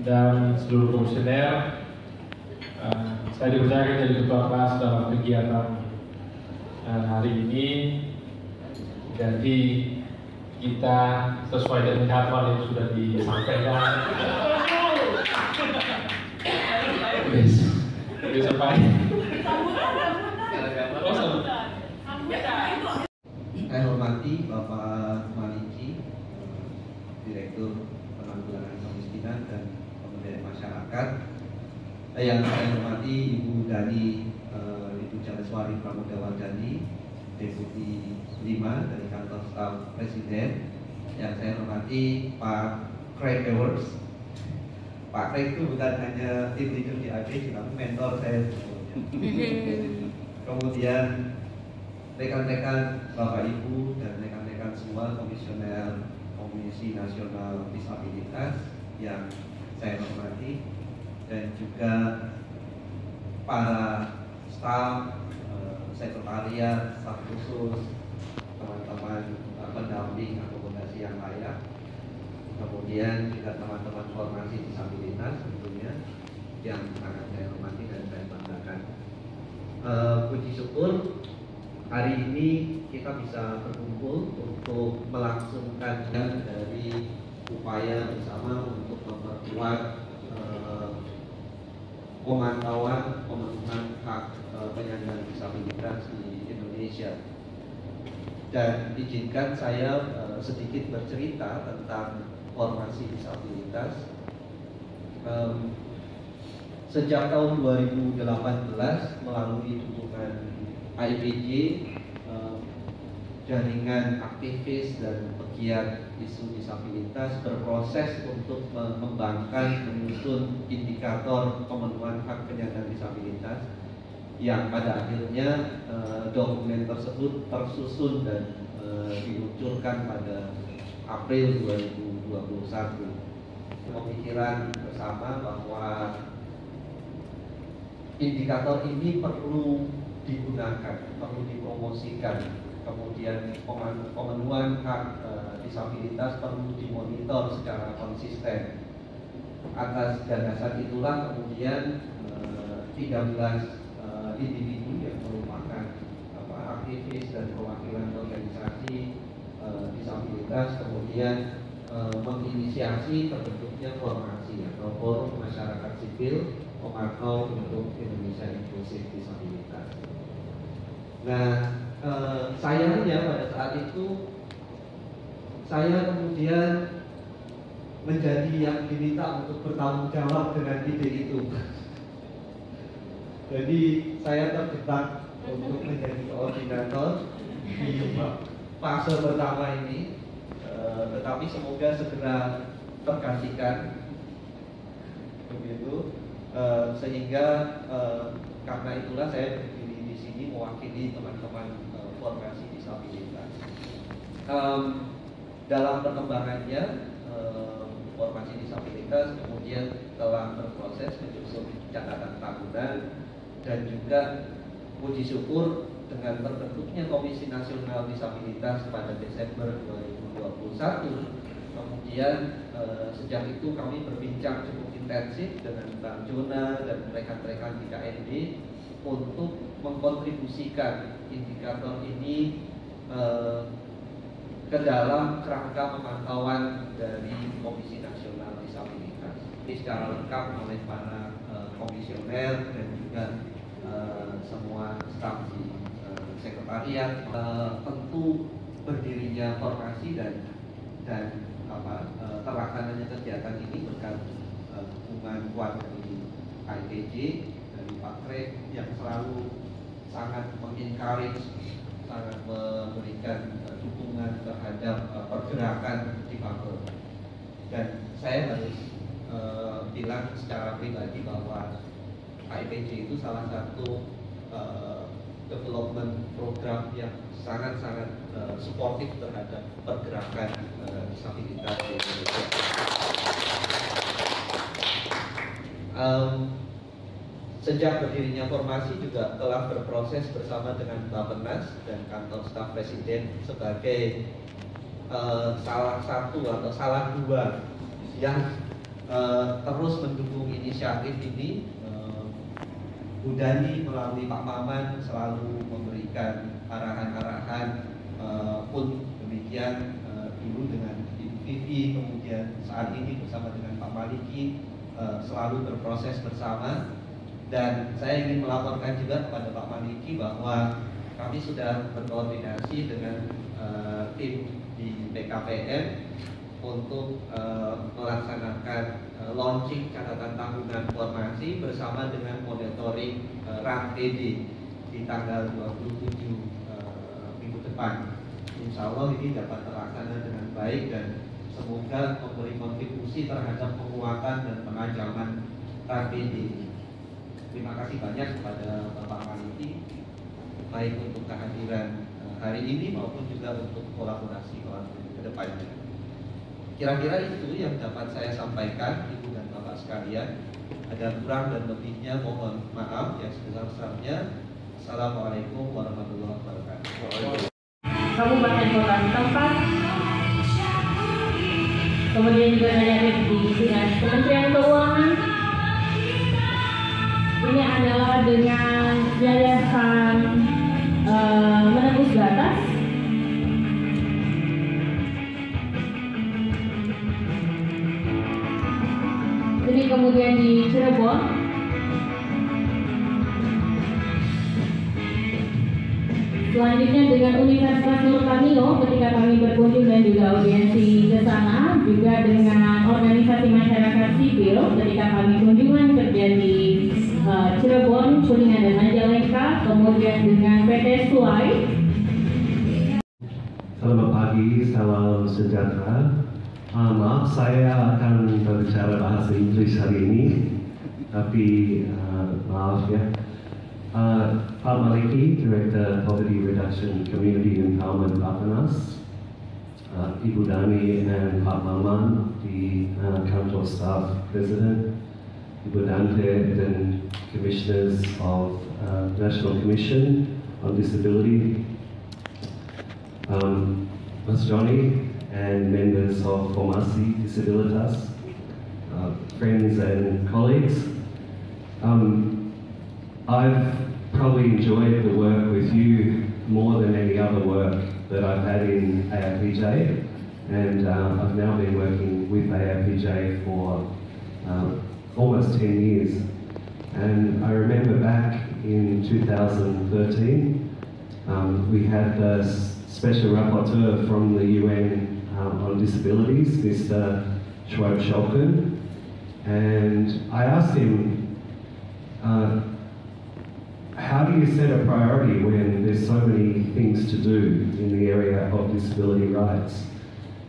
dan seluruh komisioner. Saya dipercayakan jadi ketua kelas dalam kegiatan hari ini. Jadi kita sesuai dengan jadwal yang sudah disampaikan. Bisa Pak. Saya hormati Bapak Maliki, Direktur Penanggulangan Kemiskinan dan Pemberdayaan Masyarakat. Yang saya hormati Ibu Dani, Ibu Jaleswari Pramodawardhani, Deputi 5 dari Kantor Staf Presiden. Yang saya hormati Pak Craig Ewers. Pak Craig itu bukan hanya tim leader di IPG, tapi mentor saya. Kemudian rekan-rekan Bapak Ibu dan rekan-rekan semua komisioner Komisi Nasional Disabilitas yang saya hormati, dan juga para staf, sekretariat, staf khusus, teman-teman pendamping akomodasi yang layak, kemudian juga teman-teman formasi disabilitas tentunya yang sangat saya hormati dan saya banggakan. Puji syukur hari ini kita bisa berkumpul untuk melangsungkan dari upaya bersama untuk memperkuat pemantauan pemenuhan hak penyandang disabilitas di Indonesia. Dan izinkan saya sedikit bercerita tentang formasi disabilitas. Sejak tahun 2018 melalui dukungan IPJ, jaringan aktivis dan pegiat isu disabilitas berproses untuk mengembangkan menyusun indikator pemenuhan hak penyandang disabilitas yang pada akhirnya dokumen tersebut tersusun dan diluncurkan pada April 2021. Pemikiran bersama bahwa indikator ini perlu digunakan, perlu dipromosikan, kemudian pemenuhan hak disabilitas perlu dimonitor secara konsisten. Atas dasar itulah kemudian 13 individu yang merupakan aktivis dan perwakilan organisasi disabilitas kemudian menginisiasi terbentuknya formasi atau forum masyarakat sipil pemantau untuk Indonesia Inklusif Disabilitas. Nah, sayangnya pada saat itu saya kemudian menjadi yang diminta untuk bertanggung jawab dengan ide itu. Jadi saya terjebak untuk menjadi koordinator di fase pertama ini, tetapi semoga segera tergantikan begitu. Sehingga karena itulah saya berdiri di sini mewakili teman-teman formasi disabilitas. Dalam perkembangannya formasi disabilitas kemudian telah berproses menyusun catatan tahunan dan juga puji syukur dengan terbentuknya Komisi Nasional Disabilitas pada Desember 2021. Kemudian sejak itu kami berbincang cukup intensif dengan Bang Jona dan rekan-rekan di KND untuk mengkontribusikan indikator ini ke dalam kerangka pemantauan dari Komisi Nasional Disabilitas. Ini secara lengkap oleh para komisioner dan juga semua staf di sekretariat. Tentu berdirinya formasi dan terlaksananya kegiatan ini berkat dukungan kuat dari IPJ, dari Pak Craig yang selalu sangat mengencourage, sangat memberikan dukungan terhadap pergerakan difabel. Dan saya harus bilang secara pribadi bahwa IPJ itu salah satu development program yang sangat-sangat suportif terhadap pergerakan disabilitas di Indonesia. Sejak berdirinya formasi juga telah berproses bersama dengan Bappenas dan Kantor Staf Presiden sebagai salah satu atau salah dua yang terus mendukung inisiatif ini. Bu Dani melalui Pak Maman selalu memberikan arahan-arahan, pun demikian Ibu dengan Ibu Vivi, kemudian saat ini bersama dengan Pak Maliki selalu berproses bersama. Dan saya ingin melaporkan juga kepada Pak Maliki bahwa kami sudah berkoordinasi dengan tim di BKPM untuk melaksanakan launching catatan tahunan formasi bersama dengan monitoring RAN-PD di tanggal 27 minggu depan. Insya Allah ini dapat terlaksana dengan baik dan semoga memberi kontribusi terhadap penguatan dan penajaman RAN-PD. Terima kasih banyak kepada Bapak Maliki, baik untuk kehadiran hari ini maupun juga untuk kolaborasi ke depannya. Kira-kira itu yang dapat saya sampaikan, Ibu dan Bapak sekalian. Ada kurang dan lebihnya mohon maaf yang sebesar-besarnya. Assalamualaikum warahmatullahi wabarakatuh. Kabupaten Kota setempat, kemudian juga ada di dinas Kementerian Keuangan. Ini adalah dengan Yayasan Menembus Batas. Ini kemudian di Cirebon. Selanjutnya dengan Universitas Nurtanio ketika kami berkunjung dan juga audiensi ke sana, juga dengan organisasi masyarakat sipil ketika kami kunjungan kerja di Cirebon, Kuningan dan Majalengka, kemudian dengan PT Suai. Selamat pagi, salam sejahtera. Maaf, saya akan berbicara bahasa Inggris hari ini, tapi maaf ya. Pak Maliki, Director Poverty Reduction Community Empowerment Bapanas, Ibu Dani and Pak Maman, the Kantor Staff President, Ibu Dante and Commissioners of National Commission on Disability, Mas Johnny and members of Formasi Disabilitas, friends and colleagues. I've probably enjoyed the work with you more than any other work that I've had in AFPJ, and I've now been working with AFPJ for almost 10 years. And I remember back in 2013, we had the Special Rapporteur from the UN on Disabilities, Mr. Schwab Scholken, and I asked him, how do you set a priority when there's so many things to do in the area of disability rights?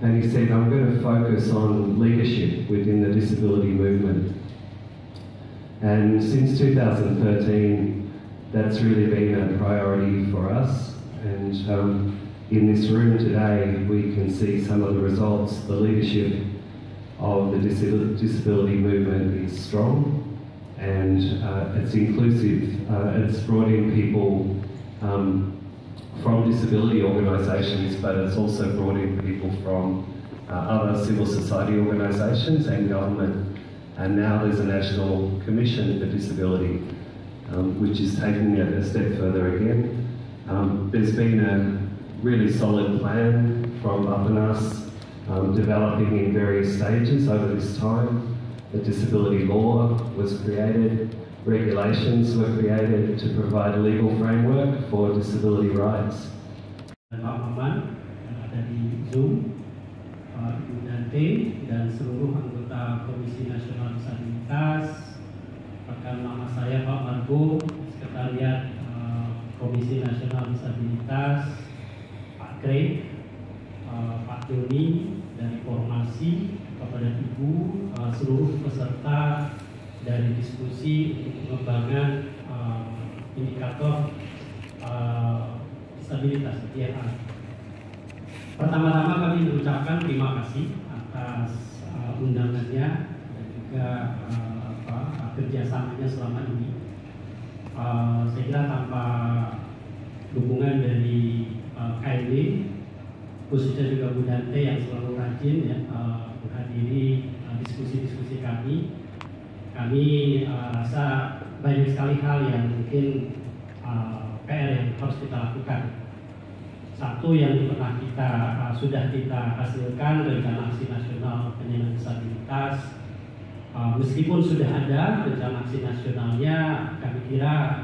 And he said, I'm going to focus on leadership within the disability movement. And since 2013, that's really been a priority for us. And in this room today, we can see some of the results. The leadership of the disability movement is strong, and it's inclusive. It's brought in people from disability organisations, but it's also brought in people from other civil society organisations and government. And now there's a National Commission for Disability, which is taking it a step further again. There's been a really solid plan from Bapanas, developing in various stages over this time. The disability law was created, regulations were created to provide a legal framework for disability rights. Pak Maman yang ada di Zoom, Ibu Dante dan seluruh anggota Komisi Nasional Disabilitas, rekan mama saya Pak Margo, Sekretariat Komisi Nasional Disabilitas, Pak Craig, Pak Doni dari Formasi, kepada Ibu, seluruh peserta dari diskusi untuk pengembangan indikator disabilitas (DRA). Pertama-tama kami mengucapkan terima kasih atas undangannya dan juga kerjasamanya selama ini. Saya kira tanpa dukungan dari KLD, khususnya juga Bu Dante yang selalu rajin ya menghadiri diskusi-diskusi kami rasa banyak sekali hal yang mungkin PR yang harus kita lakukan. Satu yang pernah sudah kita hasilkan rencana aksi nasional penyandang disabilitas. Meskipun sudah ada rencana aksi nasionalnya, kami kira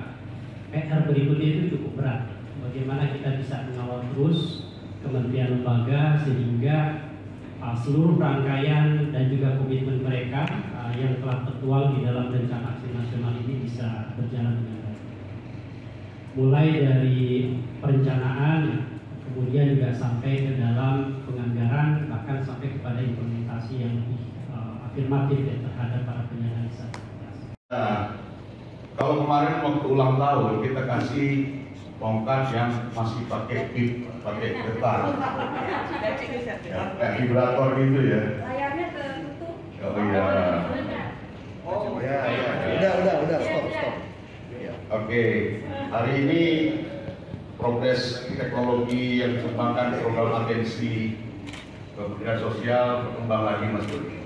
PR berikutnya itu cukup berat. Bagaimana kita bisa mengawal terus kementerian lembaga sehingga seluruh rangkaian dan juga komitmen mereka yang telah tertuang di dalam rencana aksi nasional ini bisa berjalan dengan baik. Mulai dari perencanaan, kemudian juga sampai ke dalam penganggaran, bahkan sampai kepada implementasi yang lebih afirmatif ya, terhadap para penyandang disabilitas. Nah, kalau kemarin waktu ulang tahun kita kasih tongkat yang masih pakai bip, pakai getar, ya, kayak vibrator gitu ya. Layarnya tertutup. Oh iya. Oh ya. Udah, stop. Oke, hari ini progres teknologi yang dikembangkan program agensi Kementerian Sosial berkembang lagi, Mas Dodi.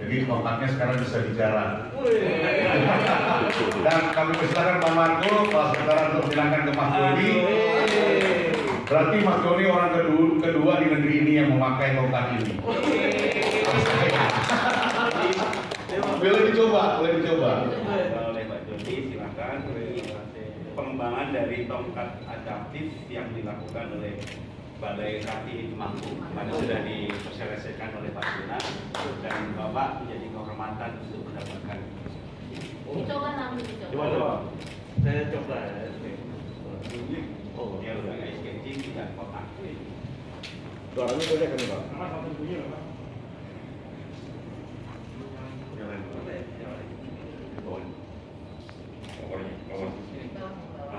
Jadi kontaknya sekarang bisa bicara. Dan kami persilakan Pak Marco, Pak Sekretariat untuk silakan ke Mas Dodi. Berarti Mas Dodi orang kedua di negeri ini yang memakai tongkat ini. Boleh dicoba. Oleh Pak Jody, silakan. Pengembangan dari tongkat adaptif yang dilakukan oleh Balai Kaki Temanggung mana sudah disosialisasikan oleh Pak Sina dan Bapak menjadi kehormatan untuk mendapatkan. Dicoba nanti Coba. Saya coba. Oh, dia udah nggak sketching dan kotak. Suaranya boleh kan Pak?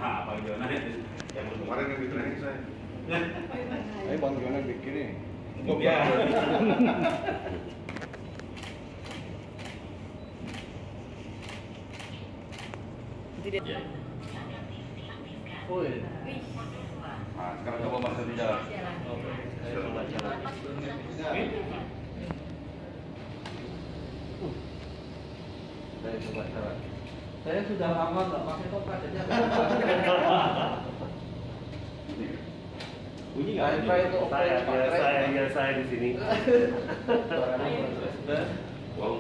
Apa gimana yang Kemarin yang bikin ini saya. Ayo Bang Jono bikin nih. Ya. Nah, sekarang coba Mas Dodi jalan. Saya coba cara. Saya sudah lama nggak pakai tongkat, jadi Bunyi Saya di sini.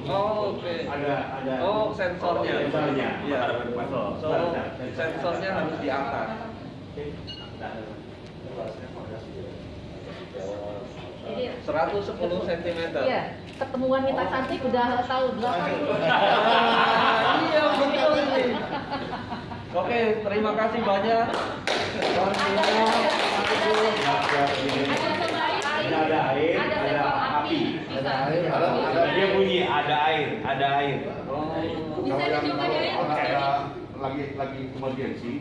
Oh, oke. Ada. Oh, sensornya. Iya. So, sensornya harus diangkat. 110 cm. Iya, ketemu wanita cantik udah tahu berapa. Iya, betul ini. Oke, terima kasih banyak. Bang Dino, Ada air, ada api. Ada Dia bunyi ada air. Oh, Bisa dicoba ya. Ada lagi emergensi.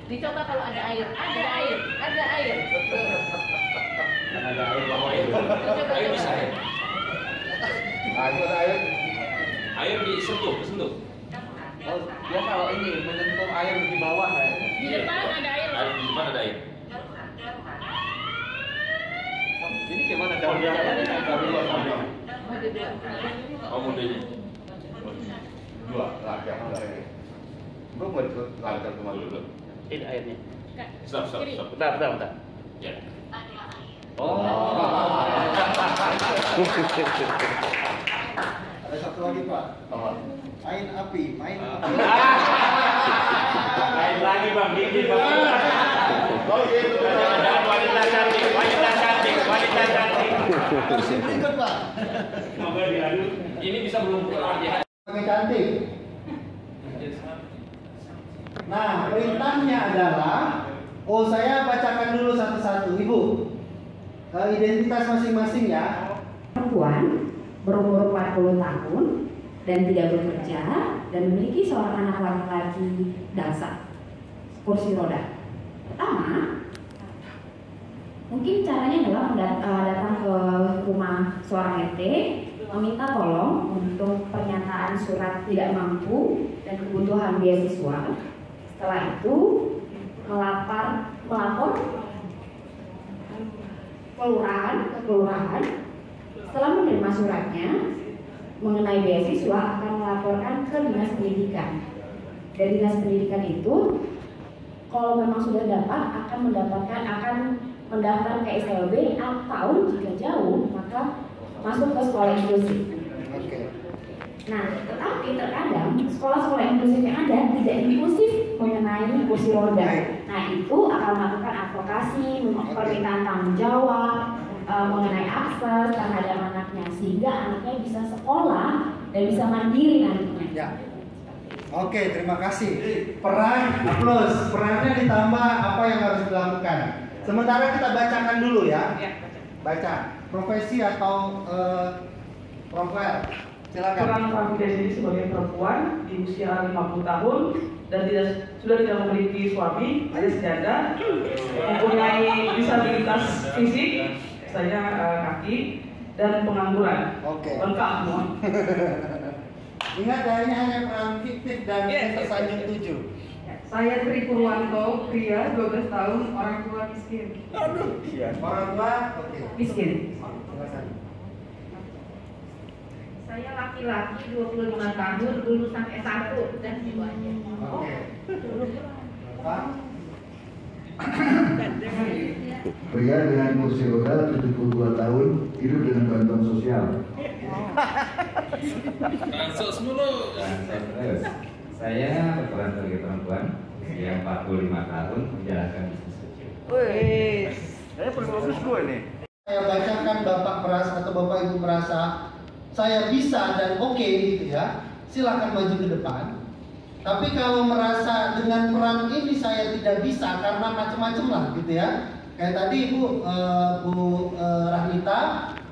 Dicoba kalau ada air. Ada air. Air bisa ya? Nah, itu ada air. Air kesentuh. oh, dia kalau ini menyentuh air di bawah ya. Di depan ada air. Di depan ada air. Ini gimana caranya? Oh, modenya. Dua, lancar. Belum lancar kemarin. Ini airnya. Stop. Bentar. Ya. Oh. Ada satu lagi Pak. Main api. Lain lagi Bang, dikit Bang. Oh gitu. Wanita cantik. Kursi berikut Pak. Semoga dilanjut. Ini bisa belum ya. Pakai cantik. Nah, perintahnya adalah, saya bacakan dulu satu-satu. Ibu, identitas masing-masing ya. Perempuan berumur 40 tahun dan tidak bekerja dan memiliki seorang anak laki-laki Dalsa kursi roda. Pertama, mungkin caranya adalah datang ke rumah seorang RT, meminta tolong untuk pernyataan surat tidak mampu dan kebutuhan beasiswa. Setelah itu melapor ke kelurahan. Setelah menerima suratnya mengenai beasiswa akan melaporkan ke dinas pendidikan. Dari dinas pendidikan itu, kalau memang sudah dapat akan mendaftar ke SLB, atau jika jauh maka masuk ke sekolah inklusif. Nah, tetapi terkadang sekolah-sekolah inklusif yang ada tidak inklusif mengenai kursi roda. Nah, itu akan melakukan advokasi, permintaan tanggung jawab mengenai akses terhadap anaknya, sehingga anaknya bisa sekolah dan bisa mandiri nantinya. Ya. Oke, terima kasih. Perannya ditambah apa yang harus dilakukan. Sementara kita bacakan dulu ya. Baca profesi atau profil. Silakan. Peran Pramudia ini sebagai perempuan di usia 50 tahun dan sudah tidak memiliki suami, alias janda, mempunyai disabilitas fisik, saya kaki, dan pengangguran. Oke. Lengkap semua. Ingat ya, ini hanya peran fiktif dan tersanjung 7. Saya Tri Purwanto, pria 12 tahun, orang tua miskin. Orang tua, oke. Miskin. Silakan. Saya laki-laki 25 tahun, lulusan S1 dan jiwanya. Oke. Pak. Pria dengan kursi roda 72 tahun, hidup dengan bantuan sosial. Saya berperan sebagai perempuan usia 45 tahun menjalankan bisnis kecil. Saya paling bagus gue nih. Saya bacakan Bapak merasa atau Bapak Ibu merasa saya bisa dan oke gitu ya, silakan maju ke depan. Tapi kalau merasa dengan peran ini saya tidak bisa karena macam-macam lah gitu ya. Kayak tadi Bu Rahmita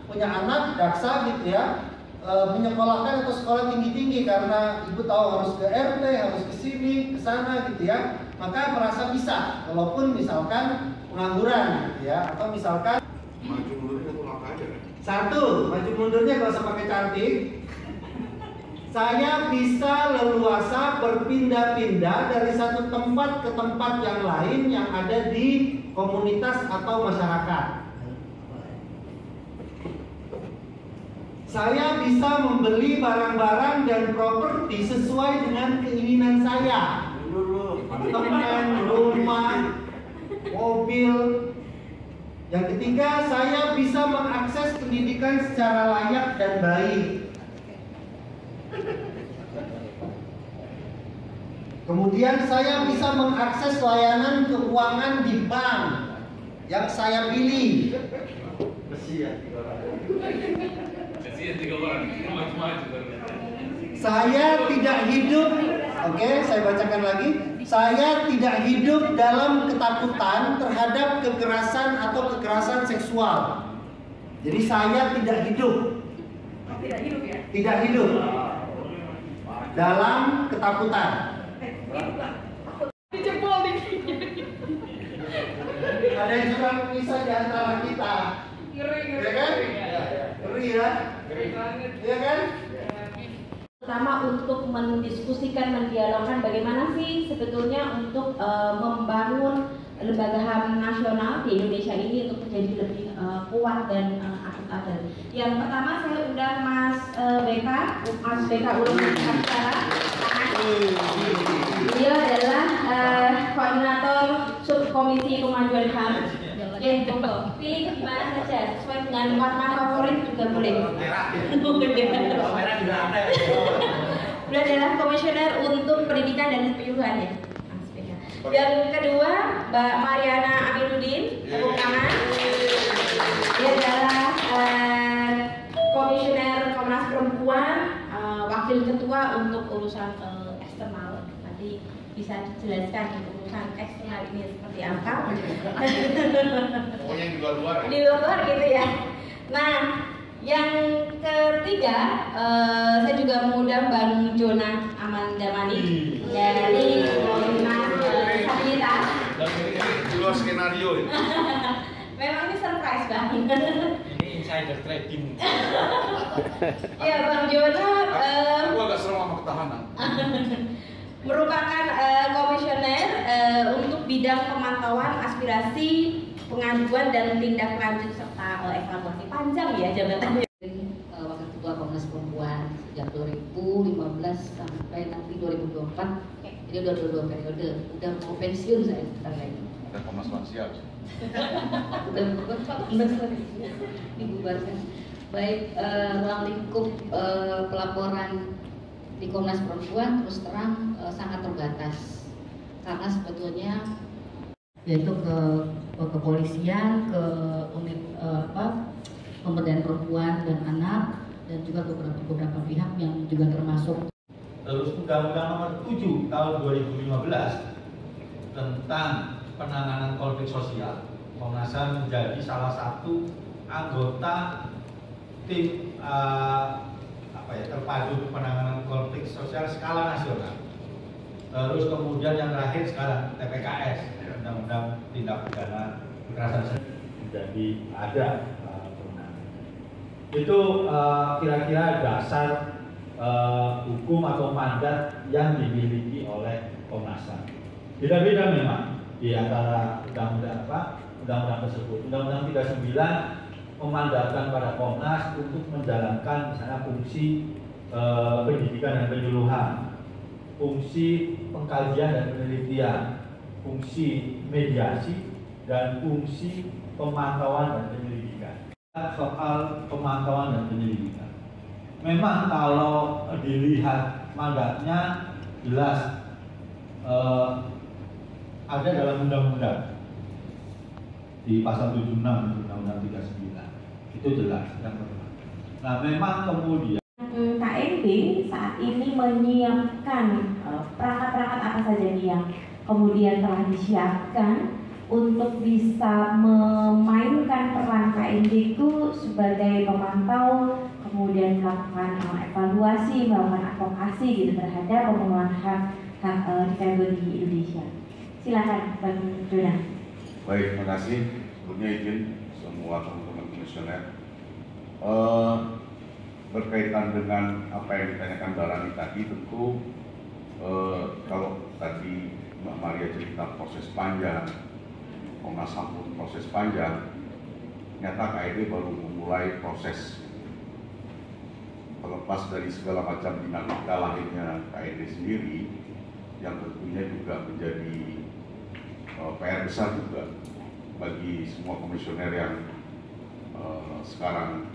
punya anak daksa gitu ya, menyekolahkan atau sekolah tinggi-tinggi karena ibu tahu harus ke RT, harus ke sini, ke sana gitu ya. Maka merasa bisa, walaupun misalkan pengangguran gitu ya, atau misalkan Maju mundurnya tuh langkah aja. satu, maju mundurnya gak usah pakai cantik. Saya bisa leluasa berpindah-pindah dari satu tempat ke tempat yang lain yang ada di komunitas atau masyarakat. Saya bisa membeli barang-barang dan properti sesuai dengan keinginan saya. Apartemen, rumah, mobil. Yang ketiga, saya bisa mengakses pendidikan secara layak dan baik. Kemudian saya bisa mengakses layanan keuangan di bank yang saya pilih. Saya tidak hidup, oke, saya bacakan lagi. Saya tidak hidup dalam ketakutan terhadap kekerasan atau kekerasan seksual. Jadi saya tidak hidup. Tidak hidup ya? Tidak hidup dalam ketakutan. Dijebol nih. Ada yang juga bisa di antara kita. Ngeri. Ya kan? Ngeri ya? Ngeri banget. Iya kan? Pertama untuk mendiskusikan, mendialogkan bagaimana sih sebetulnya untuk membangun lembaga HAM nasional di Indonesia ini untuk menjadi lebih kuat dan akutabel. Yang pertama saya undang Mas BK Ulum Aksara. Beliau adalah koordinator subkomisi kemajuan HAM. Monggo. Pilih di mana saja, sesuai dengan warna favorit juga boleh. Merah juga ada. Beliau adalah komisioner untuk pendidikan dan penyuluhan ya. Yang kedua, Mbak Mariana Aminuddin, tepuk tangan. Dia adalah komisioner Komnas Perempuan, wakil ketua untuk urusan eksternal. Nanti bisa dijelaskan urusan eksternal ini seperti apa. Pokoknya yang di luar. Di luar gitu ya. Nah, yang ketiga, saya juga mengundang Bang Jona Amandamani dari Komunitas Disabilitas. Di luar skenario ini. Memang ini surprise Bang. Ini insider trading. Ya Bang Jona. Aku agak serem sama ketahanan. merupakan komisioner untuk bidang pemantauan aspirasi, pengaduan dan tindak lanjut serta evaluasi. Panjang ya jabatannya. Wakil Ketua Komnas Perempuan sejak 2015 sampai nanti 2024. Jadi udah 22 periode. Udah mau pensiun saya sebentar lagi. Ada Komnas Lansia. Udah dibubarkan. Baik, ruang lingkup pelaporan di Komnas Perempuan terus terang sangat terbatas karena sebetulnya yaitu ke kepolisian, ke unit pemberdayaan perempuan dan anak, dan juga beberapa pihak yang juga termasuk. Terus Undang-Undang Nomor 7 Tahun 2015 tentang penanganan konflik sosial, Komnas HAM menjadi salah satu anggota tim terpadu penanganan konflik sosial skala nasional. Terus kemudian yang terakhir sekarang TPKS, Undang-Undang Tindak Pidana Kekerasan Seksual, jadi ada itu kira-kira dasar hukum atau mandat yang dimiliki oleh Komnas HAM. Beda-beda memang di antara undang-undang tersebut. Undang-Undang 39 memandatkan pada Komnas untuk menjalankan misalnya fungsi pendidikan dan penyuluhan, fungsi pengkajian dan penelitian, fungsi mediasi, dan fungsi pemantauan dan penyelidikan. Soal pemantauan dan penyelidikan, memang kalau dilihat mandatnya jelas ada dalam undang-undang di pasal 76 Undang-Undang 39 itu jelas yang pertama. Nah, memang kemudian KND saat ini menyiapkan perangkat-perangkat apa saja nih yang kemudian telah disiapkan untuk bisa memainkan peran KND itu sebagai pemantau, kemudian melakukan evaluasi, melakukan advokasi gitu terhadap pemenuhan hak disabilitas di Indonesia. Silakan Bang Dona. Baik, terima kasih. Sebelumnya izin semua teman-teman komisioner berkaitan dengan apa yang ditanyakan Mbak Rani tadi, tentu kalau tadi Mbak Maria cerita proses panjang, Komnas HAM pun proses panjang, ternyata KID baru memulai proses. Terlepas dari segala macam dinamika lahirnya KID sendiri, yang tentunya juga menjadi PR besar juga bagi semua komisioner yang sekarang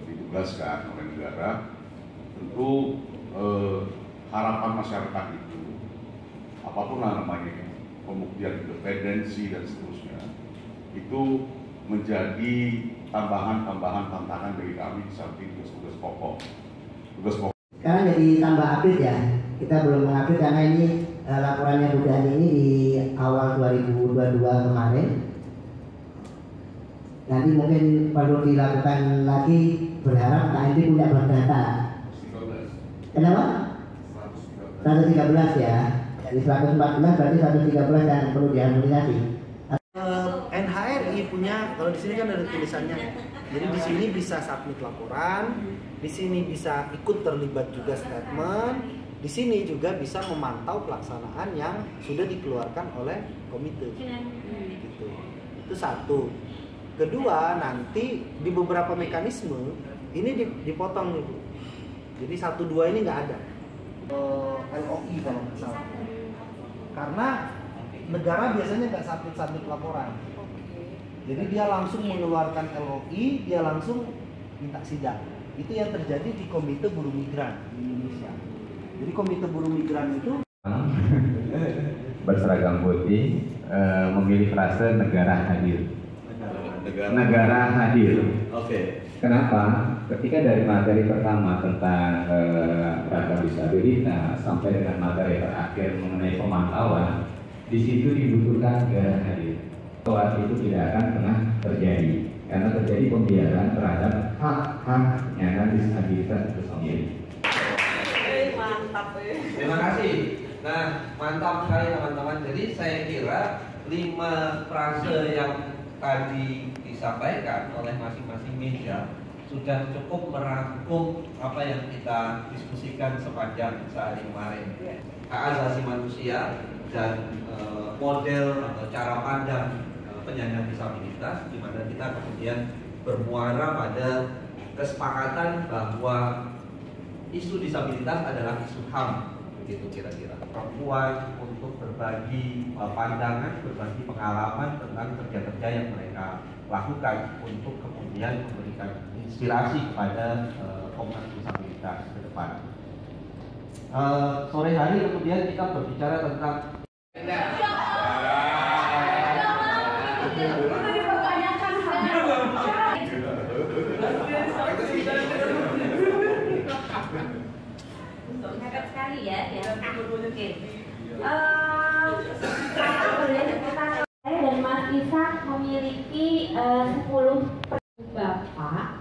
ditugaskan oleh negara. Tentu harapan masyarakat itu, apapun namanya, pembuktian independensi dan seterusnya, itu menjadi tambahan-tambahan tantangan bagi kami di samping tugas-tugas pokok. Sekarang jadi tambah update ya. Kita belum mengupdate karena ini laporannya Bu Dhani ini di awal 2022 kemarin. Nanti mungkin perlu dilakukan lagi, berharap KND punya data. Kenapa? 113 ya. Jadi 114 berarti 113 yang perlu diharmonisasi. NHRI punya, kalau di sini kan ada tulisannya. Jadi di sini bisa submit laporan, di sini bisa ikut terlibat juga statement, di sini juga bisa memantau pelaksanaan yang sudah dikeluarkan oleh komite. Gitu. Itu satu. Kedua, nanti di beberapa mekanisme ini dipotong nih Bu. Jadi 1-2 ini nggak ada. LOI kalau nggak salah. Karena negara biasanya nggak submit laporan. Jadi dia langsung mengeluarkan LOI, dia langsung minta sidang. Itu yang terjadi di Komite Buruh Migran di Indonesia. Jadi Komite Buruh Migran itu berseragam putih memilih frase negara hadir. Negara hadir. Oke. Kenapa? Ketika dari materi pertama tentang ragam disabilitas sampai dengan materi terakhir mengenai pemantauan, di situ dibutuhkan negara hadir. Bahwa itu tidak akan pernah terjadi karena terjadi pembiaran terhadap hak-hak penyandang disabilitas itu sendiri. Mantap ya. Terima kasih. Nah, mantap sekali teman-teman. Jadi saya kira 5 frase yang tadi disampaikan oleh masing-masing media sudah cukup merangkum apa yang kita diskusikan sepanjang sehari kemarin. Hak asasi manusia dan model atau cara pandang penyandang disabilitas, di mana kita kemudian bermuara pada kesepakatan bahwa isu disabilitas adalah isu HAM, begitu kira-kira. Perempuan untuk berbagi pandangan, berbagi pengalaman tentang kerja-kerja yang mereka lakukan untuk kemudian memberikan inspirasi kepada Komnas Disabilitas ke depan. Sore hari kemudian kita berbicara tentang Hebat sekali ya, saya dan Mas Ishak memiliki 10 Bapak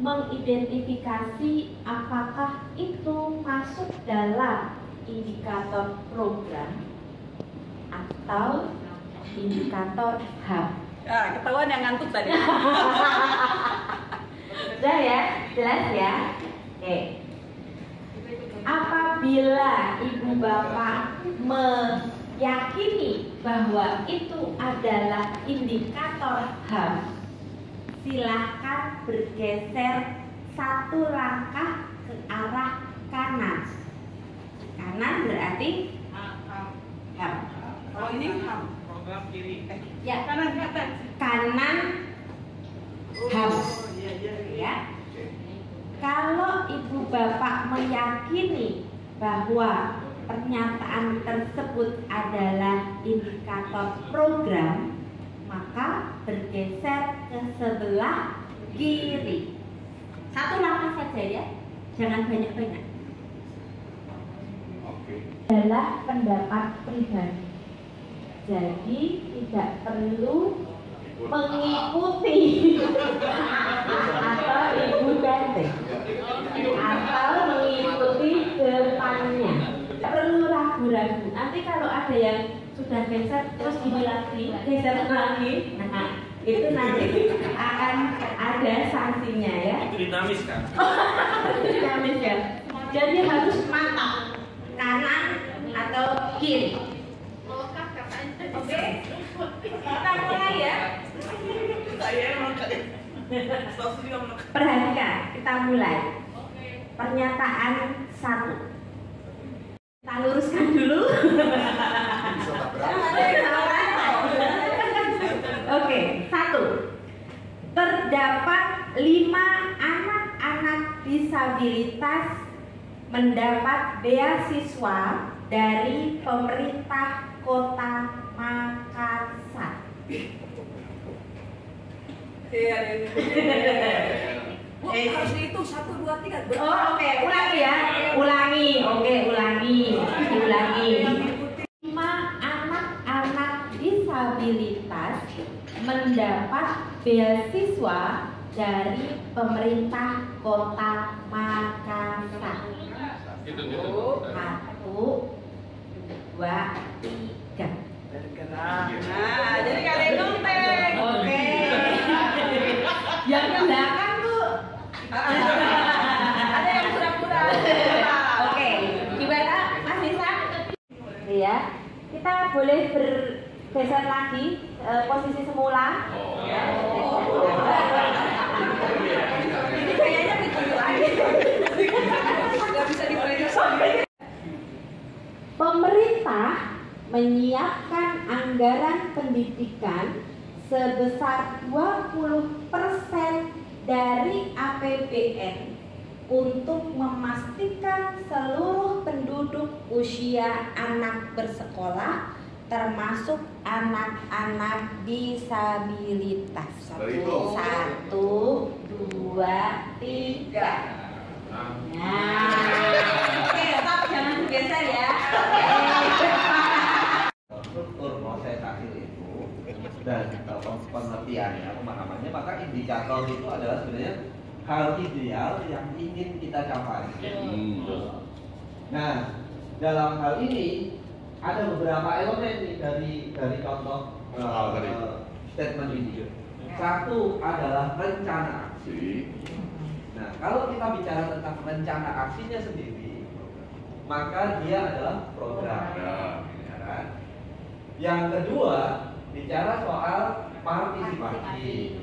mengidentifikasi apakah itu masuk dalam indikator program atau indikator HAM. Ya, ketahuan yang ngantuk tadi. Sudah ya, jelas ya. Oke. Apabila ibu bapak meyakini bahwa itu adalah indikator HAM, silahkan bergeser satu langkah ke arah kanan. Kanan berarti HAM. Kalau ini HAM, program kiri. Ya, kanan. Kanan HAM. Ya. Kalau ibu bapak meyakini bahwa pernyataan tersebut adalah indikator program, maka bergeser ke sebelah kiri. Satu langkah saja ya, jangan banyak-banyak. Adalah pendapat pribadi. Jadi tidak perlu mengikuti atau ibu ganti atau mengikuti depannya. Tidak perlu ragu-ragu. Nanti kalau ada yang sudah geser terus ini lagi, geser lagi, nah itu nanti akan ada sanksinya ya. Itu dinamis kan? Dinamis ya. Jadi harus mantap kanan atau kiri. Oke, kita mulai ya. Perhatikan, kita mulai. Pernyataan 1. Kita luruskan dulu. Oke, 1. Terdapat 5 anak-anak disabilitas mendapat beasiswa dari pemerintah Kota Makassar. Harus dihitung 1, 2, 3. Oh, oke, ulangi ya. Ulangi. Oke, ulangi. 5 anak-anak disabilitas mendapat beasiswa dari pemerintah Kota Makassar. 1, 2, 3. Nah, jadi kalian nontek. Oke. Yang ke belakang tuh ada yang pura-pura. Oke, gimana Mas Isa? Ya, kita boleh bergeser lagi posisi semula. Ini kayaknya ditunjuk lagi. Nggak bisa diprediksi. Pemerintah menyiapkan anggaran pendidikan sebesar 20% dari APBN untuk memastikan seluruh penduduk usia anak bersekolah termasuk anak-anak disabilitas. 1, 2, 3. Oke, stop, jangan bergeser ya. Struktur proses hasil itu dan pengertiannya, pemahamannya, maka indikator itu adalah sebenarnya hal ideal yang ingin kita capai. Nah, dalam hal ini ada beberapa elemen nih dari contoh statement ini. 1 adalah rencana. aksi. Nah, kalau kita bicara tentang rencana aksinya sendiri, maka dia adalah program. Ya kan? Yang kedua, bicara soal partisipasi.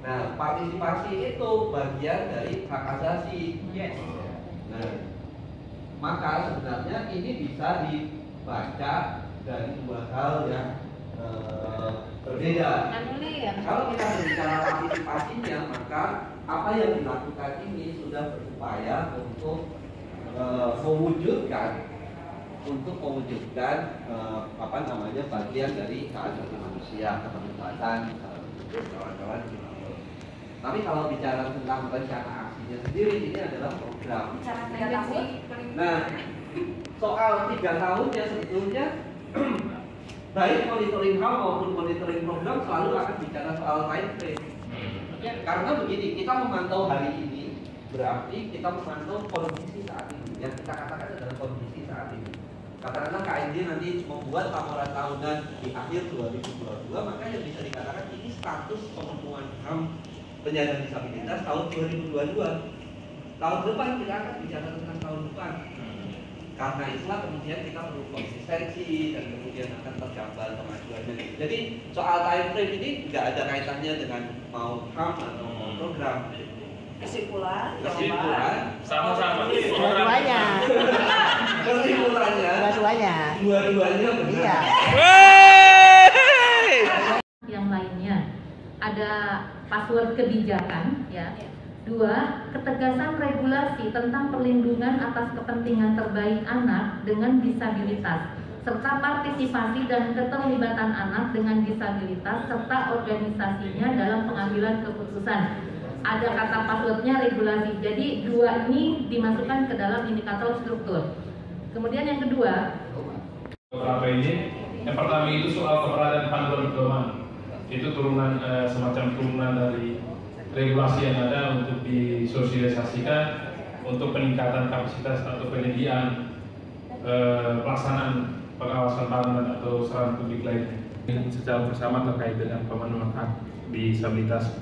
Nah, partisipasi itu bagian dari hak asasi. Nah, maka sebenarnya ini bisa dibaca dari dua hal yang berbeda. Kalau kita berbicara partisipasinya, maka apa yang dilakukan ini sudah berupaya untuk mewujudkan bagian dari hak asasi manusia, keterlibatan kawan-kawan. Tapi kalau bicara tentang rencana aksinya sendiri, ini adalah program. Nah, soal 3 tahunnya sebetulnya baik monitoring hal maupun monitoring program selalu akan bicara soal time frame. Karena begini, kita memantau hari ini berarti kita memantau kondisi saat ini. Yang kita katakan adalah kondisi saat ini. Katakanlah KNJ nanti membuat laporan tahunan di akhir 2022, maka yang bisa dikatakan ini status pemenuhan HAM penyandang disabilitas tahun 2022. Tahun depan kita akan bicara tentang tahun depan. Karena itulah kemudian kita perlu konsistensi dan kemudian akan tergambar kemajuannya. Jadi soal time frame ini tidak ada kaitannya dengan mau HAM atau mau program. Kesimpulan sama-sama. Dua-duanya. Kesimpulannya. Dua-duanya benar. Iya. Yang lainnya ada password kebijakan, ya. 2. Ketegasan regulasi tentang perlindungan atas kepentingan terbaik anak dengan disabilitas, serta partisipasi dan keterlibatan anak dengan disabilitas serta organisasinya dalam pengambilan keputusan. Ada kata passwordnya regulasi. Jadi 2 ini dimasukkan ke dalam indikator struktur. Kemudian yang kedua, beberapa ini, yang pertama itu soal keberadaan panduan pedoman. Itu turunan semacam turunan dari regulasi yang ada untuk disosialisasikan untuk peningkatan kapasitas atau penyediaan pelaksanaan pengawasan tahunan atau saran publik lainnya. Secara bersama terkait dengan pemenuhan hak disabilitas.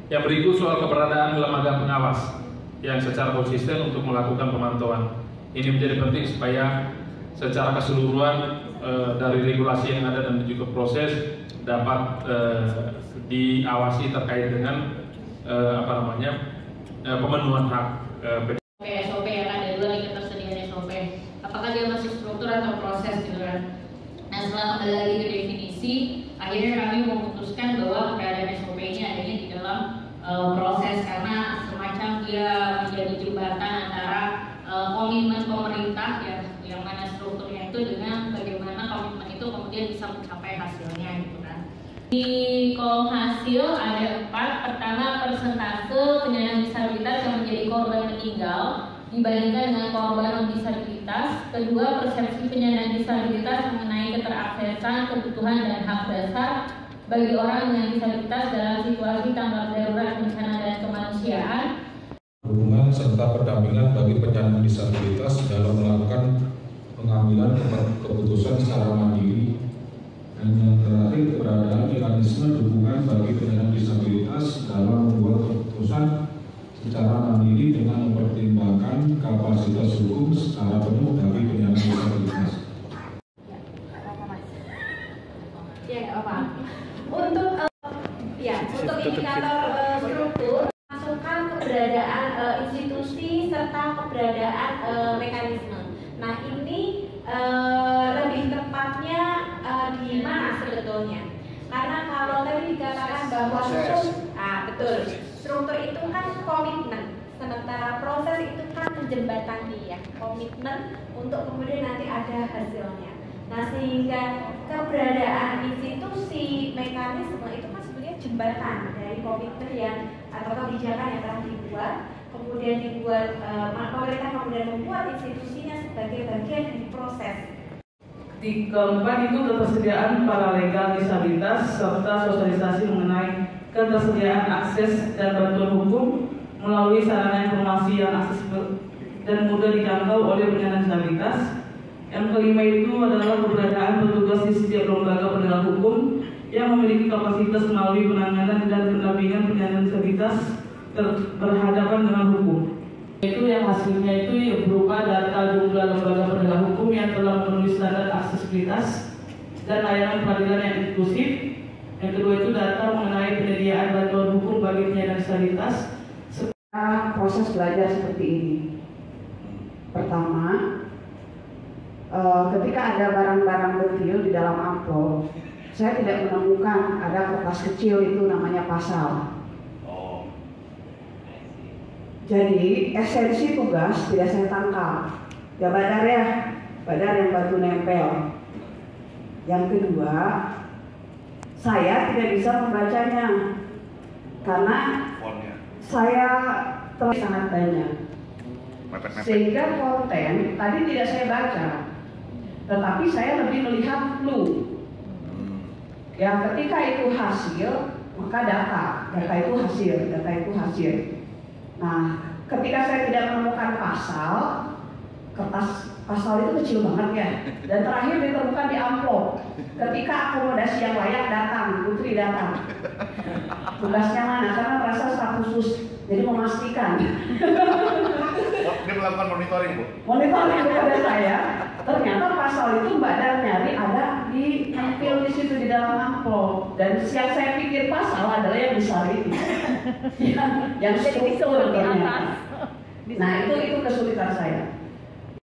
Yang berikut soal keberadaan lembaga pengawas yang secara konsisten untuk melakukan pemantauan. Ini menjadi penting supaya secara keseluruhan dari regulasi yang ada dan juga proses dapat diawasi terkait dengan pemenuhan hak. SOP ya kan, ada 2 nih ketersediaan SOP. Apakah dia masuk struktur atau proses gitu kan? Nah, setelah kembali lagi ke definisi, akhirnya kami memutuskan bahwa keberadaan SOP ini adanya di dalam proses karena semacam dia menjadi jembatan antara komitmen pemerintah yang mana strukturnya itu dengan bagaimana komitmen itu kemudian bisa mencapai hasilnya gitu kan. Di kolom hasil ada 4. Pertama, persentase penyandang disabilitas yang menjadi korban meninggal dibandingkan dengan korban non disabilitas. Kedua, persepsi penyandang disabilitas mengenai keteraksesan, kebutuhan dan hak dasar bagi orang dengan disabilitas dalam situasi tanggap darurat bencana dan kemanusiaan. Dukungan serta pendampingan bagi penyandang disabilitas dalam melakukan pengambilan keputusan secara mandiri. Dan yang terakhir, keberadaan mekanisme dukungan bagi penyandang disabilitas dalam membuat keputusan secara mandiri dengan mempertimbangkan kapasitas hukum secara penuh bagi penyandang disabilitas. Untuk indikator struktur, masukkan keberadaan institusi serta keberadaan mekanisme. Nah, ini lebih tepatnya di mana sebetulnya? Karena kalau tadi dikatakan bahwa betul, struktur itu kan komitmen, sementara proses itu kan menjembatani ya, komitmen untuk kemudian nanti ada hasilnya. Nah, sehingga keberadaan institusi mekanisme itu kan sebenarnya jembatan dari komitmen yang atau kebijakan yang telah dibuat, kemudian dibuat pemerintah kemudian membuat institusinya sebagai bagian dari proses. Di keempat itu ketersediaan paralegal disabilitas serta sosialisasi mengenai ketersediaan akses dan bantuan hukum melalui sarana informasi yang aksesibel dan mudah dijangkau oleh penyandang disabilitas. Yang kelima itu adalah keberadaan petugas di setiap lembaga penegak hukum yang memiliki kapasitas melalui penanganan dan pendampingan penyandang disabilitas berhadapan dengan hukum. Itu yang hasilnya itu berupa data jumlah lembaga penegak hukum yang telah memenuhi standar aksesibilitas dan layanan peradilan yang inklusif. Yang kedua itu data mengenai penyediaan bantuan hukum bagi penyandang disabilitas. Proses belajar seperti ini. Pertama, ketika ada barang-barang detail di dalam amplop, saya tidak menemukan ada kertas kecil itu namanya pasal. Jadi esensi tugas tidak saya tangkap. Ya badar yang bantu nempel. Yang kedua, saya tidak bisa membacanya karena saya telah sangat banyak. Sehingga konten tadi tidak saya baca, tetapi saya lebih melihat clue. Ya ketika itu hasil, maka data itu hasil. Nah, ketika saya tidak menemukan pasal, kertas pasal itu kecil banget ya. Dan terakhir ditemukan di amplop. Ketika akomodasi yang layak datang, Putri datang. Tugasnya mana? Karena merasa staf khusus, jadi memastikan. Dia melakukan monitoring, Bu? Monitoring kepada saya. Ternyata pasal itu Mbak Dar nyari ada di tampil di situ di dalam amplop. Dan yang saya pikir pasal adalah yang besar ini. yang struktur ternyata. Nah itu kesulitan saya.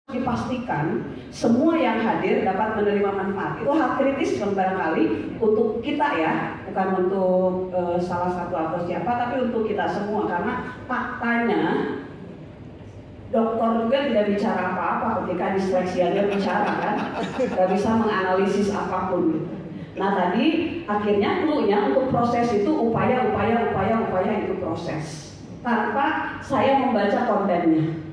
Dipastikan semua yang hadir dapat menerima manfaat. Itu hak kritis barangkali untuk kita ya, bukan untuk salah satu atau siapa, tapi untuk kita semua karena faktanya dokter juga tidak bicara apa-apa ketika disleksia dia bicara kan, tidak bisa menganalisis apapun gitu. Nah tadi akhirnya clue-nya untuk proses itu upaya itu proses tanpa saya membaca kontennya.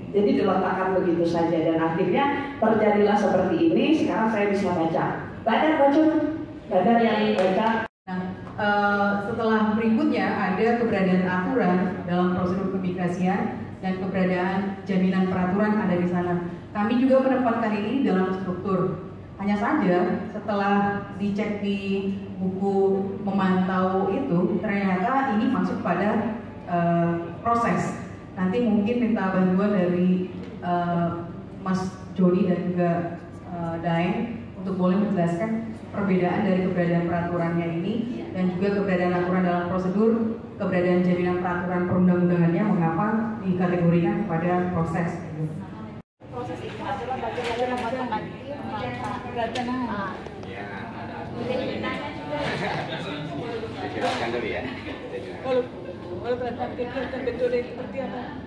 Jadi diletakkan begitu saja dan akhirnya terjadilah seperti ini. Sekarang saya bisa baca. Badar yang baca. Nah, setelah berikutnya ada keberadaan aturan dalam prosedur keimigrasian dan keberadaan jaminan peraturan ada di sana. Kami juga menempatkan ini dalam struktur. Hanya saja setelah dicek di buku memantau itu ternyata ini masuk pada proses. Nanti mungkin minta bantuan dari Mas Joni dan juga Daeng untuk boleh menjelaskan perbedaan dari keberadaan peraturannya ini dan juga keberadaan aturan dalam prosedur, keberadaan jaminan peraturan perundang-undangannya mengapa dikategorikan pada proses. Proses itu adalah bagian Jelaskan dulu ya. Kalau terlihat betul seperti apa?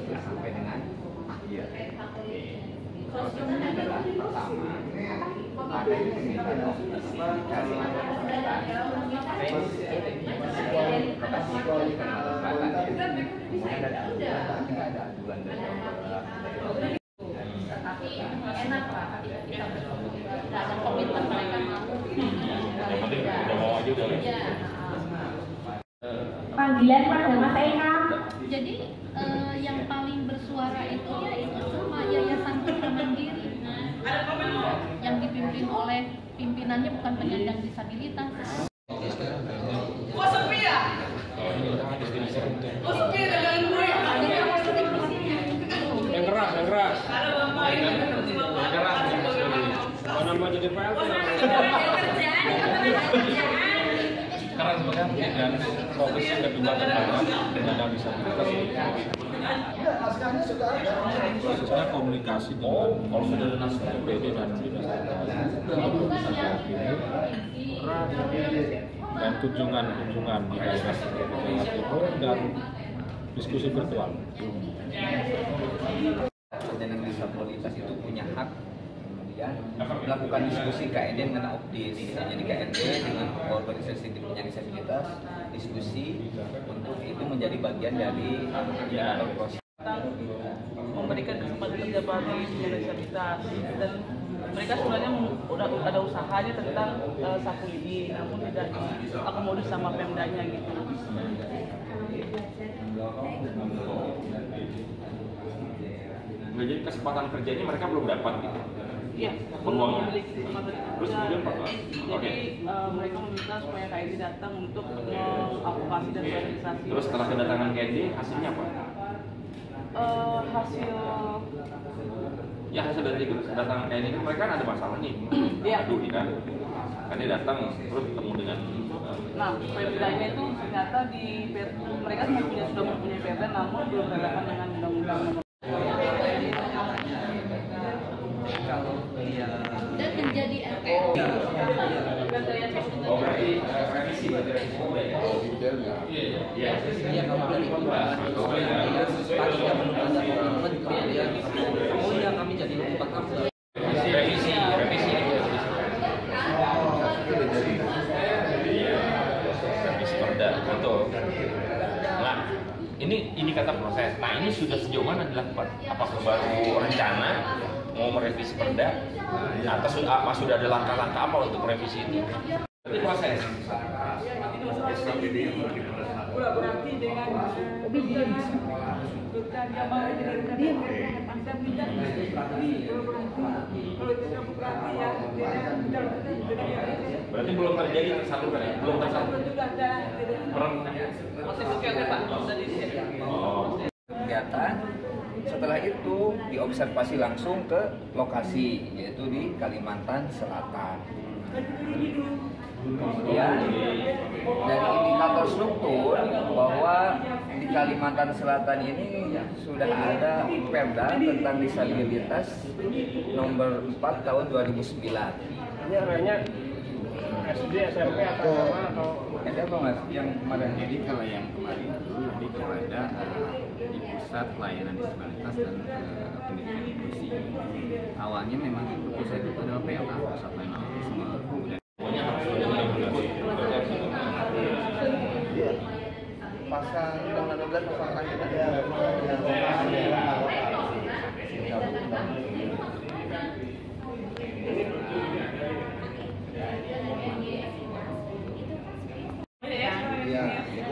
Sampai dengan iya. Prosesnya adalah pertama ada yang diminta dari kemudian ada aduan dari enak Pak, kita ada komitmen mereka mau. Yang penting udah mau aja udah. Panggilan pada Mas Eka. Jadi yang paling bersuara itu yaitu cuma Yayasan Putra Mandiri yang dipimpin oleh pimpinannya bukan penyandang disabilitas. Kok sepi ya? Kok sepi dengan gue? Yang keras. Ada bapak ini. Mana mau jadi PLT? Sekarang sebenarnya dan fokus kedua tentang penyandang disabilitas. Prosesnya komunikasi dengan komunitas PD dan dinas dan kunjungan di daerah timur dan diskusi virtual. Penyandang disabilitas itu punya hak melakukan diskusi KND dengan OPDIS. Jadi KND dengan organisasi penyandang disabilitas diskusi untuk itu menjadi bagian dari proses memberikan kesempatan kerja bagi penyandang disabilitas dan mereka sebenarnya udah ada usahanya tentang sapu lidi namun tidak diakomodir sama Pemdanya gitu. Jadi kesempatan kerja ini mereka belum dapat gitu. Iya, peluangnya. memiliki kesempatan Terus kerja. kemudian Pak? Jadi mereka meminta supaya KID datang untuk mengadvokasi dan sosialisasi. Terus setelah kedatangan KID hasilnya apa? Hasil Ya hasil dari kedatangan KID kan mereka kan ada masalah nih. Iya. Aduh kan. KID datang terus ketemu dengan Nah, perdanya itu ternyata mereka sudah mempunyai perda namun belum relevan dengan undang-undang nomor. Dan menjadi RT. Oh berarti revisi berarti revisi perda ya? Detailnya. Iya. Iya kalau dari pembahas tadinya belum ada komitmen kemudian oh ya kami jadi lupa Revisi perda betul. Nah ini kata proses. Nah ini sudah sejauh mana dilakukan? Apakah baru rencana mau merevisi perda atau sudah ada langkah-langkah apa untuk merevisi itu? Berarti proses. Kolaborasi dengan Berarti belum terjadi tersalurkan ya? Belum tersalurkan. Kegiatan setelah itu diobservasi langsung ke lokasi yaitu di Kalimantan Selatan. Kemudian dari indikator struktur bahwa di Kalimantan Selatan ini sudah ada Perda tentang disabilitas nomor 4 tahun 2009. Ini arahnya SD, SMP atau SMA atau ada apa mas? Yang kemarin jadi kalau yang kemarin itu lebih kepada di pusat pelayanan disabilitas dan pendidikan inklusi. Awalnya memang itu pusat itu adalah PLA, pusat pelayanan autisme. Kemudian pasal undang-undang 12 pasal akhir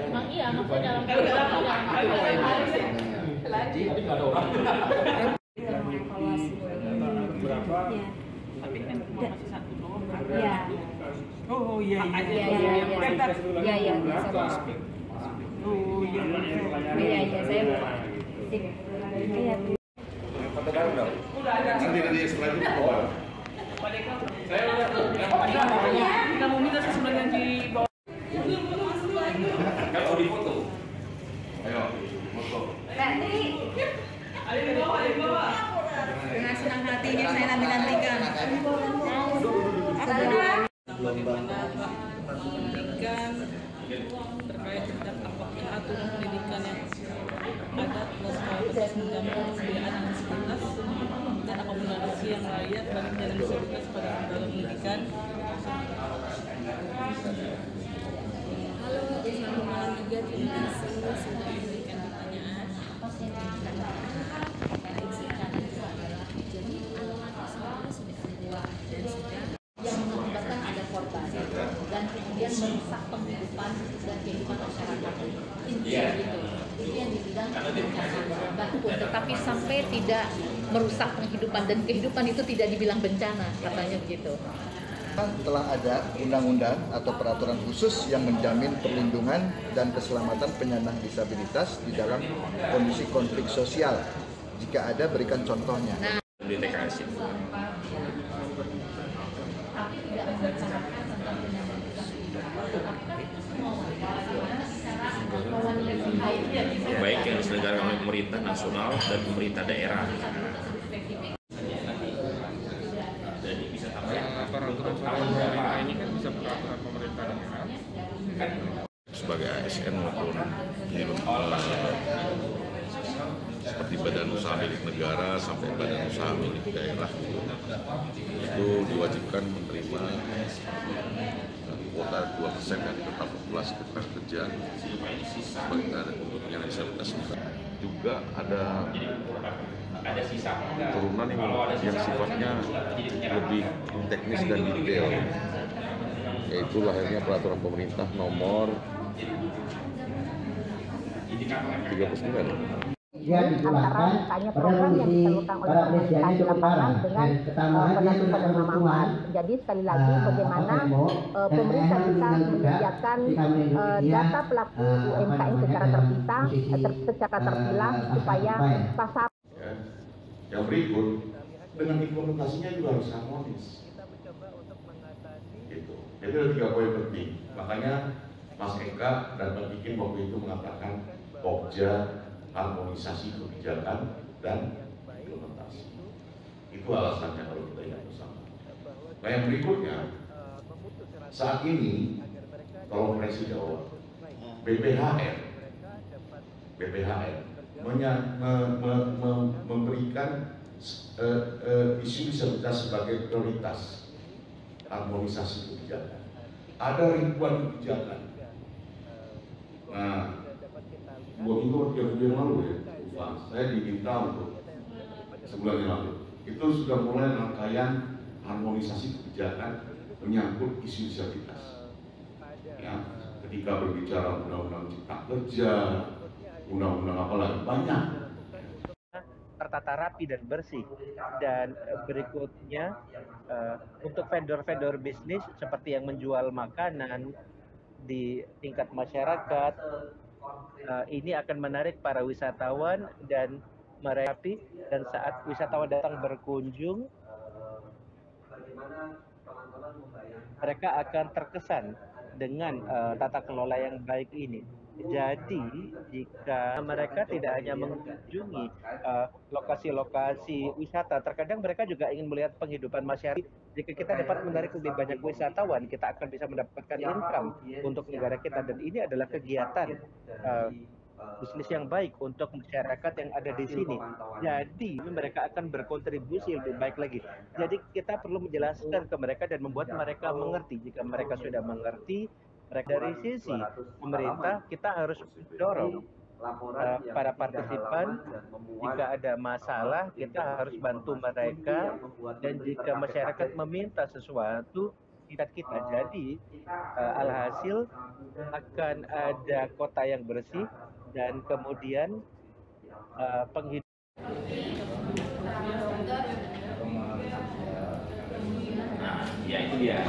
Emang iya, maksudnya dalam tapi kan masih satu doang. Iya. Oh iya Iya. Oh iya. Iya, saya lupa. Iya. Foto bareng dong. Udah ada. Nanti setelah itu foto bareng. Kita mau minta sesuatu di bawah. Kalau di foto. Ayo, foto. Nanti. Ada di bawah. Dengan senang hatinya saya nanti-nantikan. Bagaimana pendidikan terkait dengan apakah aturan pendidikan yang ada terus menjamin kesediaan dan disabilitas dan akomodasi yang layak bagi penyandang disabilitas pada lembaga pendidikan. Halo, selamat malam juga. Terima kasih sudah memberikan pertanyaan. Jadi alamat tersebut sudah ada dan sudah yang mengakibatkan ada korban dan kemudian merusak penghidupan dan kehidupan masyarakat. Intinya gitu. Itu yang dibilang bencana. Betul, tetapi sampai tidak merusak penghidupan dan kehidupan itu tidak dibilang bencana, katanya begitu. Telah ada undang-undang atau peraturan khusus yang menjamin perlindungan dan keselamatan penyandang disabilitas di dalam kondisi konflik sosial. Jika ada, berikan contohnya. Di TKS itu. Baik yang diselenggarakan oleh pemerintah nasional dan pemerintah daerah. Jadi bisa sampai peraturan ini kan bisa peraturan pemerintah daerah. Sebagai ASN maupun seperti badan usaha milik negara sampai badan usaha milik daerah itu diwajibkan menerima kuota 2% dari total populasi ketenaga kerja sebagai untuk penyandang disabilitas. Juga ada turunan yang sifatnya lebih teknis dan detail, yaitu lahirnya peraturan pemerintah nomor 39 dia dipulangkan pada kondisi para presidennya cukup parah dan ketambahannya sudah kebutuhan. Jadi sekali lagi bagaimana pemerintah kita menyediakan data pelaku UMKM secara terpisah, secara terpilah supaya pasar. Yang berikut dengan implementasinya juga harus harmonis. Gitu. Jadi ada 3 poin penting. Makanya Mas Eka dan Pak Kikin waktu itu mengatakan Pokja, harmonisasi kebijakan dan implementasi. Itu alasannya kalau kita ingat bersama. Nah yang berikutnya, saat ini kalau Presiden BPHR memberikan isu disabilitas sebagai prioritas harmonisasi kebijakan. Ada ribuan kebijakan. Nah, 2 minggu yang lalu ya, saya diminta untuk sebulan yang lalu. Itu sudah mulai rangkaian harmonisasi kebijakan menyangkut isu disabilitas. Ya, ketika berbicara undang-undang cipta kerja, undang-undang apa lagi banyak. Tertata rapi dan bersih. Dan berikutnya untuk vendor-vendor bisnis seperti yang menjual makanan di tingkat masyarakat, ini akan menarik para wisatawan dan mereka, dan saat wisatawan datang berkunjung mereka akan terkesan dengan tata kelola yang baik ini. Jadi jika mereka tidak hanya mengunjungi lokasi-lokasi wisata, terkadang mereka juga ingin melihat penghidupan masyarakat. Jika kita dapat menarik lebih banyak wisatawan, kita akan bisa mendapatkan income untuk negara kita, dan ini adalah kegiatan bisnis yang baik untuk masyarakat yang ada di sini. Jadi mereka akan berkontribusi lebih baik lagi. Jadi kita perlu menjelaskan ke mereka dan membuat mereka mengerti. Jika mereka sudah mengerti, mereka dari sisi pemerintah kita harus dorong para partisipan. Jika ada masalah kita harus bantu mereka, dan jika masyarakat meminta sesuatu kita. Jadi alhasil akan ada kota yang bersih dan kemudian penghidupan. Nah, ya itu dia.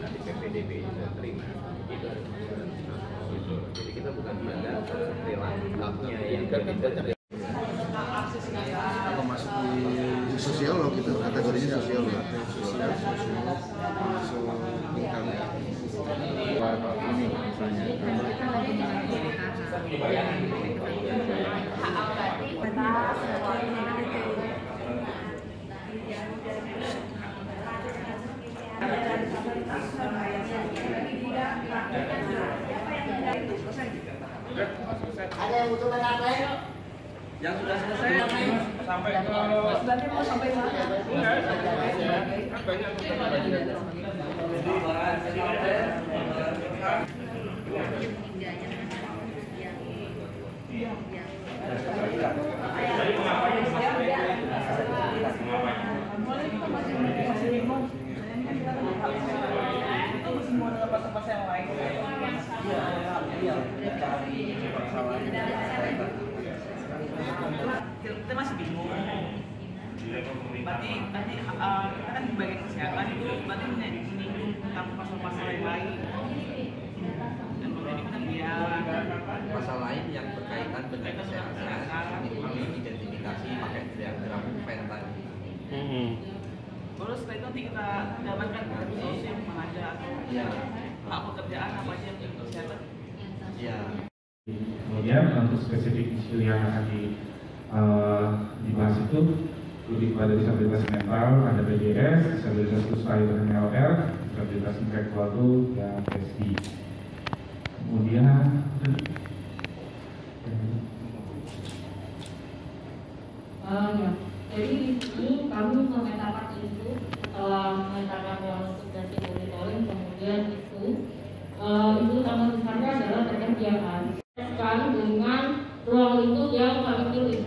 Nanti PPDB juga terima. Jadi kita bukan pada perilakunya yang berbeda. Apa masuk di sosiolog gitu, kategorinya sosiolog. Ini misalnya. Ada yang butuh lain? Yang sudah selesai sampai ke berarti mau sampai mana? Kita masih bingung. Berarti kita kan di bagian kesehatan itu berarti menyinggung tentang pasal-pasal yang lain. Dan kemudian kita lihat pasal lain yang berkaitan dengan kesehatan, identifikasi pakai diagram Venn tadi. Terus setelah itu nanti kita dapatkan sosial mana aja, hak pekerjaan apa aja yang untuk kesehatan. Kemudian untuk spesifik isu yang akan dibahas itu lebih pada disabilitas mental, ada PDS, disabilitas usaha MLR, disabilitas intelektual itu dan PSD. Kemudian jadi di sini kami memetakan itu setelah memetakan ruang tugas monitoring, kemudian itu utama besarnya adalah pekerjaan sekali dengan ruang lingkup yang kami pilih,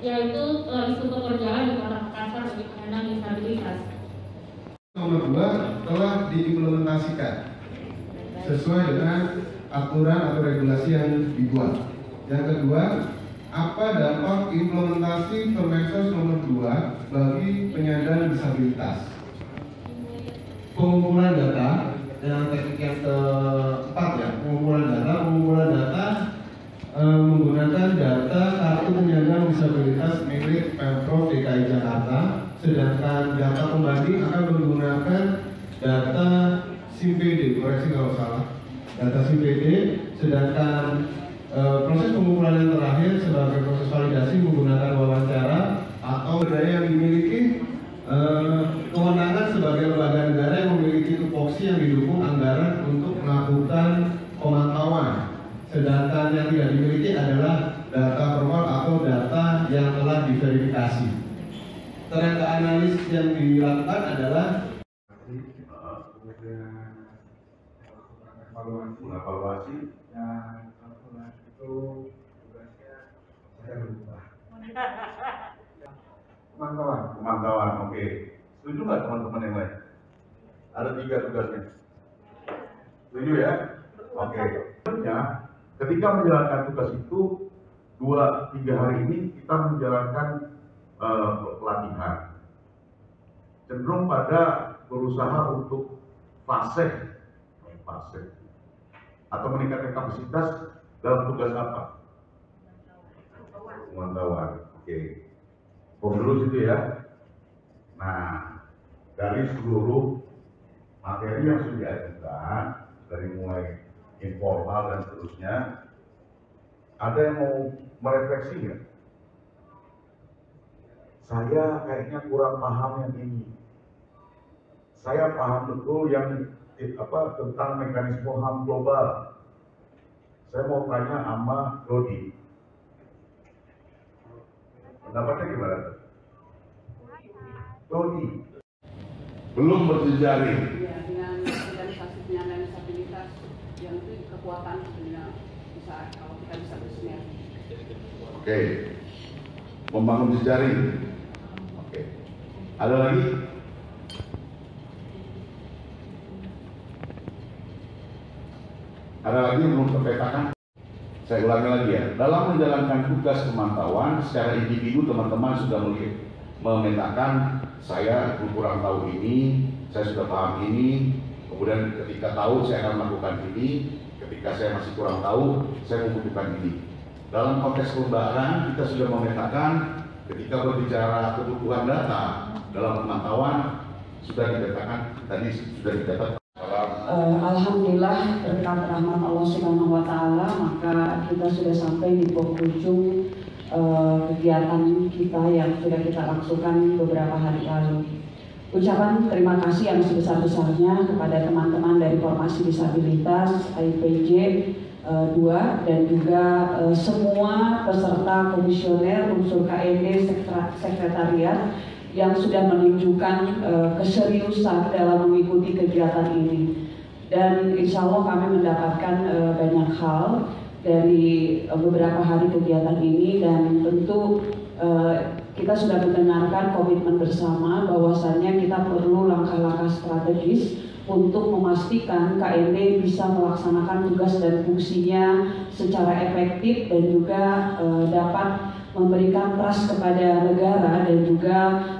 yaitu isu pekerjaan di Kota Makassar bagi penyandang disabilitas. Nomor 2 telah diimplementasikan sesuai dengan aturan atau regulasi yang dibuat. Yang kedua, apa dampak implementasi Permensos nomor 2 bagi penyandang disabilitas? Pengumpulan data, yang teknik yang keempat ya, pengumpulan data menggunakan data kartu penyandang disabilitas milik Pemprov DKI Jakarta, sedangkan data pembanding akan menggunakan data SIMPD, koreksi kalau salah, data SIMPD, sedangkan proses pengumpulan yang terakhir sebagai proses validasi menggunakan wawancara atau daya yang dimiliki kewenangan sebagai lembaga negara yang memiliki tupoksi yang didukung anggaran untuk melakukan pemantauan. Sedangkan yang tidak dimiliki adalah data formal atau data yang telah diverifikasi. Tenaga analis yang dilakukan adalah evaluasi yang itu tugasnya saya berubah. Pemantauan, oke. Setuju nggak teman-teman yang lain? Ada 3 tugasnya. Setuju ya? Oke. Ketika menjalankan tugas itu 2-3 hari ini kita menjalankan pelatihan. Cenderung pada berusaha untuk fase atau meningkatkan kapasitas dalam tugas apa? Pemantauan. Oke. Terus itu ya. Nah, dari seluruh materi yang sudah diajukan, dari mulai informal dan seterusnya, ada yang mau merefleksi nggak? Saya kayaknya kurang paham yang ini. Saya paham betul yang tentang mekanisme HAM global. Saya mau tanya sama Dodi. Pendapatnya gimana? Dodi belum berjejaring. Ya, dengan organisasi penyandang disabilitas yang itu kekuatan sebenarnya bisa kalau kita bisa bersinergi. Oke, membangun jejaring. Oke, ada lagi? Ada lagi yang belum terpetakan? Saya ulangi lagi ya, dalam menjalankan tugas pemantauan secara individu teman-teman sudah memetakan saya kurang tahu ini, saya sudah paham ini, kemudian ketika tahu saya akan melakukan ini, ketika saya masih kurang tahu saya membutuhkan ini. Dalam konteks kelembagaan kita sudah memetakan ketika berbicara kebutuhan data dalam pemantauan sudah dipetakan, tadi sudah dicatat. Alhamdulillah berkat rahmat Allah Subhanahu wa Ta'ala, maka kita sudah sampai di penghujung kegiatan kita yang sudah kita langsungkan beberapa hari lalu. Ucapan terima kasih yang sebesar-besarnya kepada teman-teman dari Formasi Disabilitas IPJ 2 dan juga semua peserta komisioner unsur KND sekretariat yang sudah menunjukkan keseriusan dalam mengikuti kegiatan ini. Dan insya Allah kami mendapatkan banyak hal dari beberapa hari kegiatan ini, dan tentu kita sudah mendengarkan komitmen bersama bahwasannya kita perlu langkah-langkah strategis untuk memastikan KND bisa melaksanakan tugas dan fungsinya secara efektif dan juga dapat memberikan trust kepada negara dan juga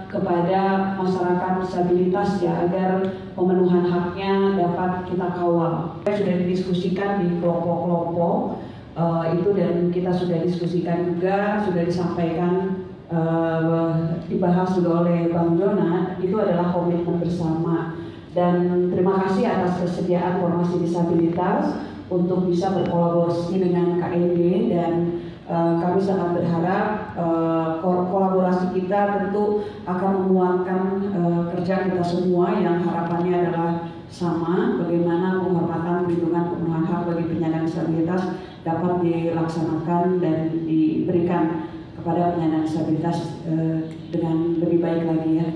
kepada masyarakat disabilitas ya, agar pemenuhan haknya dapat kita kawal. Sudah didiskusikan di kelompok-kelompok itu, dan kita sudah diskusikan juga, sudah disampaikan dibahas juga oleh Bang Jona, itu adalah komitmen bersama. Dan terima kasih atas kesediaan Formasi Disabilitas untuk bisa berkolaborasi dengan KND, dan kami sangat berharap kolaborasi kita tentu akan menguatkan kerja kita semua yang harapannya adalah sama, bagaimana penghormatan, perlindungan, pemenuhan hak bagi penyandang disabilitas dapat dilaksanakan dan diberikan kepada penyandang disabilitas dengan lebih baik lagi ya.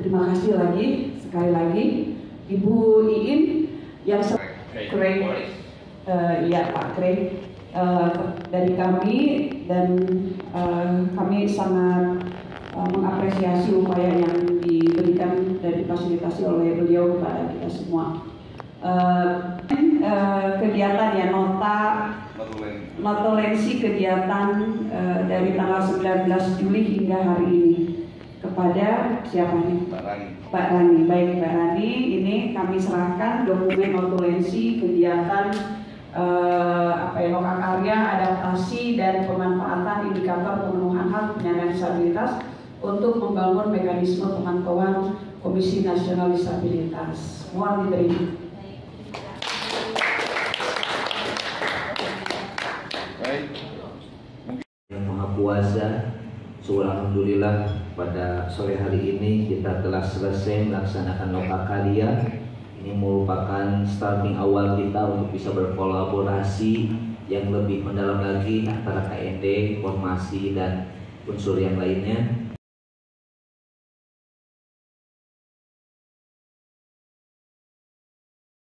Terima kasih lagi, sekali lagi Ibu Iin yang Craig, ya Pak Craig, dari kami, dan kami sangat mengapresiasi upaya yang diberikan dan difasilitasi oleh beliau kepada kita semua. Kegiatan ya, nota notulensi kegiatan dari tanggal 19 Juli hingga hari ini kepada siapa nih? Pak Rani. Baik Pak Rani, ini kami serahkan dokumen notulensi kegiatan lokakarya, adaptasi dan pemanfaatan indikator pemenuhan hak penyandang disabilitas untuk membangun mekanisme pemantauan Komisi Nasional Disabilitas. Mohon diterima. Yang Maha Kuasa, alhamdulillah pada sore hari ini kita telah selesai melaksanakan lokakarya. Ini merupakan starting awal kita untuk bisa berkolaborasi yang lebih mendalam lagi antara KND, formasi dan unsur yang lainnya.